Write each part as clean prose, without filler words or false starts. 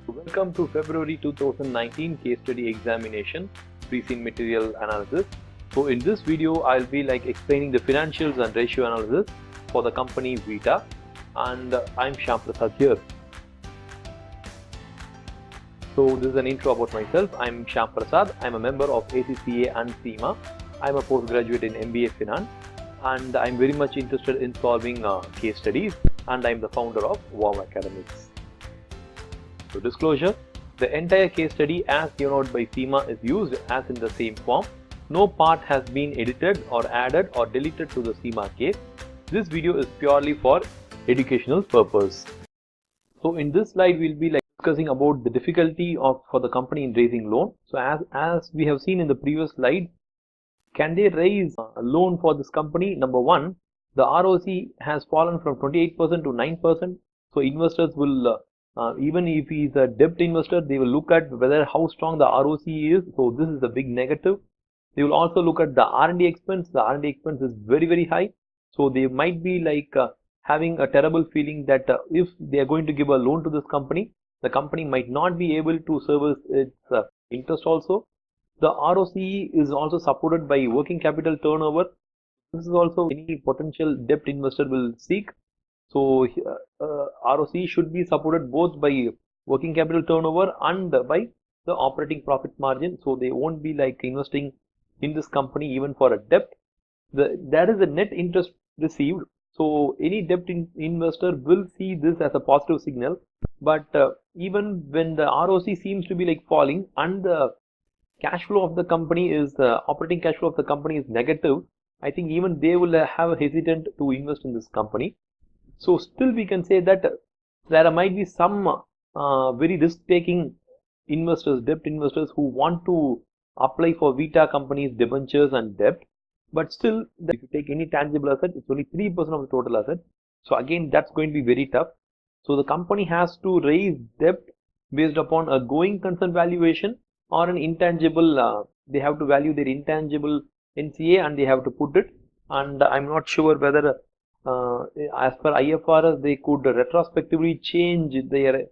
Welcome to February 2019 case study examination, pre-seen material analysis. So in this video, I'll be explaining the financials and ratio analysis for the company Vita, and I'm Shyam Prasad here. So this is an intro about myself. I'm Shyam Prasad. I'm a member of ACCA and SEMA. I'm a postgraduate in MBA Finance, and I'm very much interested in solving case studies, and I'm the founder of WOW Academics. So disclosure, the entire case study as given out by SEMA is used as in the same form. No part has been edited or added or deleted to the SEMA case. This video is purely for educational purpose. So in this slide, we'll be discussing about the difficulty for the company in raising loan. So as we have seen in the previous slide, can they raise a loan for this company? Number one, the ROC has fallen from 28% to 9%. So investors will even if he is a debt investor, they will look at whether how strong the ROC is. So this is a big negative. They will also look at the R&D expense. The R&D expense is very, very high. So they might be having a terrible feeling that if they are going to give a loan to this company, the company might not be able to service its interest also. The ROC is also supported by working capital turnover. This is also any potential debt investor will seek. So ROC should be supported both by working capital turnover and by the operating profit margin. So they won't be investing in this company even for a debt. That is the net interest received. So any debt investor will see this as a positive signal. But even when the ROC seems to be falling and the cash flow of the company is operating cash flow of the company is negative, I think even they will have a hesitant to invest in this company. So still we can say that there might be some very risk-taking investors, debt investors who want to apply for Vita companies, debentures and debt. But still, if you take any tangible asset, it's only 3% of the total asset. So again, that's going to be very tough. So the company has to raise debt based upon a going concern valuation or an intangible. They have to value their intangible NCA and they have to put it. And I'm not sure whether as per IFRS, they could retrospectively change their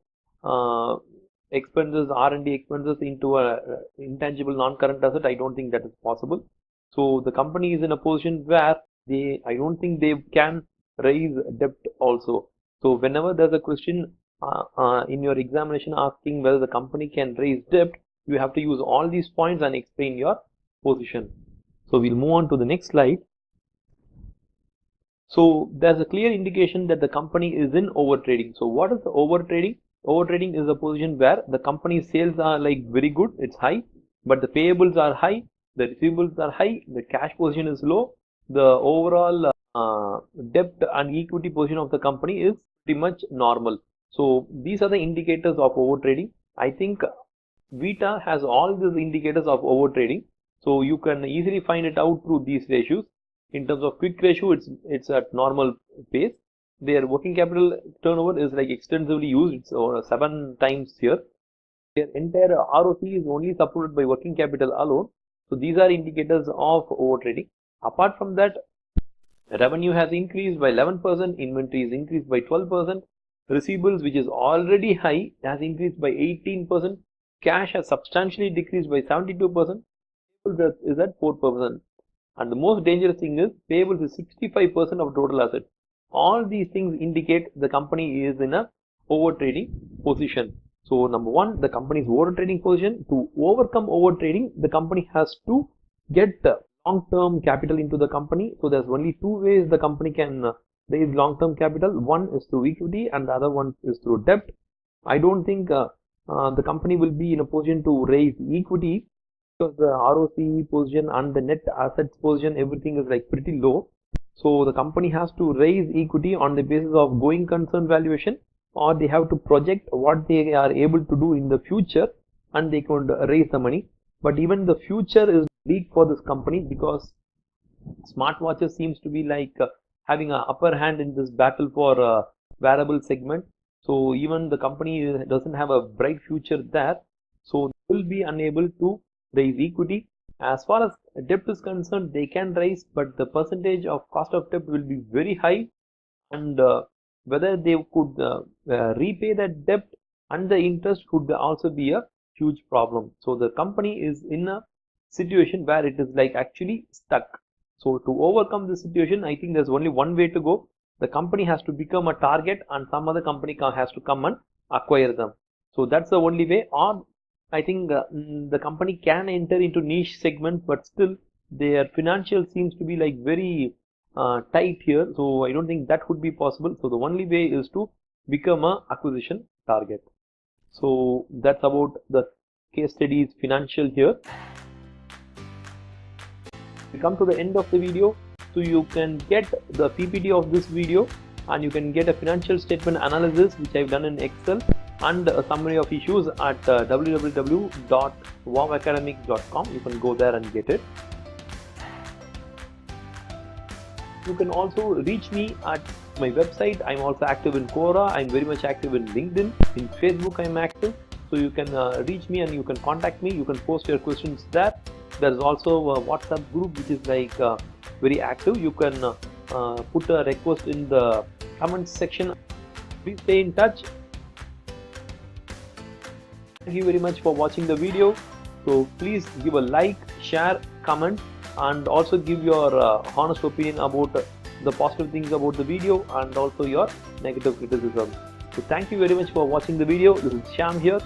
expenses, R&D expenses into a intangible non-current asset. I don't think that is possible. So the company is in a position where I don't think they can raise debt also. So whenever there's a question in your examination asking whether the company can raise debt, you have to use all these points and explain your position. So we'll move on to the next slide. So there's a clear indication that the company is in overtrading. So what is the overtrading? Overtrading is a position where the company's sales are very good, it's high, but the payables are high, the receivables are high, the cash position is low, the overall debt and equity position of the company is pretty much normal. So these are the indicators of overtrading. I think Vita has all these indicators of overtrading. So you can easily find it out through these ratios. In terms of quick ratio, it's at normal pace. Their working capital turnover is extensively used. It's 7 times here. Their entire ROC is only supported by working capital alone. So these are indicators of overtrading. Apart from that, revenue has increased by 11%, inventory is increased by 12%, receivables, which is already high, has increased by 18%, cash has substantially decreased by 72%, is at 4%. And the most dangerous thing is payables is 65% of total assets. All these things indicate the company is in a overtrading position. So number one, the company is overtrading position. To overcome overtrading, the company has to get long-term capital into the company. So there's only two ways the company can raise long-term capital. One is through equity and the other one is through debt. I don't think the company will be in a position to raise equity because the ROC position and the net assets position, everything is pretty low. So the company has to raise equity on the basis of going concern valuation, or they have to project what they are able to do in the future and they could raise the money. But even the future is bleak for this company because smartwatches seems to be having an upper hand in this battle for wearable segment. So even the company doesn't have a bright future there. So they will be unable to raise equity. As far as debt is concerned, they can raise, but the percentage of cost of debt will be very high, and whether they could repay that debt and the interest would also be a huge problem. So the company is in a situation where it is like actually stuck. So to overcome the situation, I think there's only one way to go. The company has to become a target and some other company has to come and acquire them. So that's the only way. Or I think the company can enter into niche segments, but still their financial seems to be like very tight here. So I don't think that would be possible. So the only way is to become a acquisition target. So that's about the case studies financial here. We come to the end of the video, so you can get the PPT of this video and you can get a financial statement analysis which I've done in Excel and a summary of issues at www.wowacademics.com. You can go there and get it. You can also reach me at my website. I'm also active in Quora. I'm very much active in LinkedIn. In Facebook I'm active. So you can reach me and you can contact me. You can post your questions there. There's also a WhatsApp group which is like very active. You can put a request in the comments section. Please stay in touch. Thank you very much for watching the video. So please give a like, share, comment, and also give your honest opinion about the positive things about the video and also your negative criticism. So thank you very much for watching the video. This is Shyam here.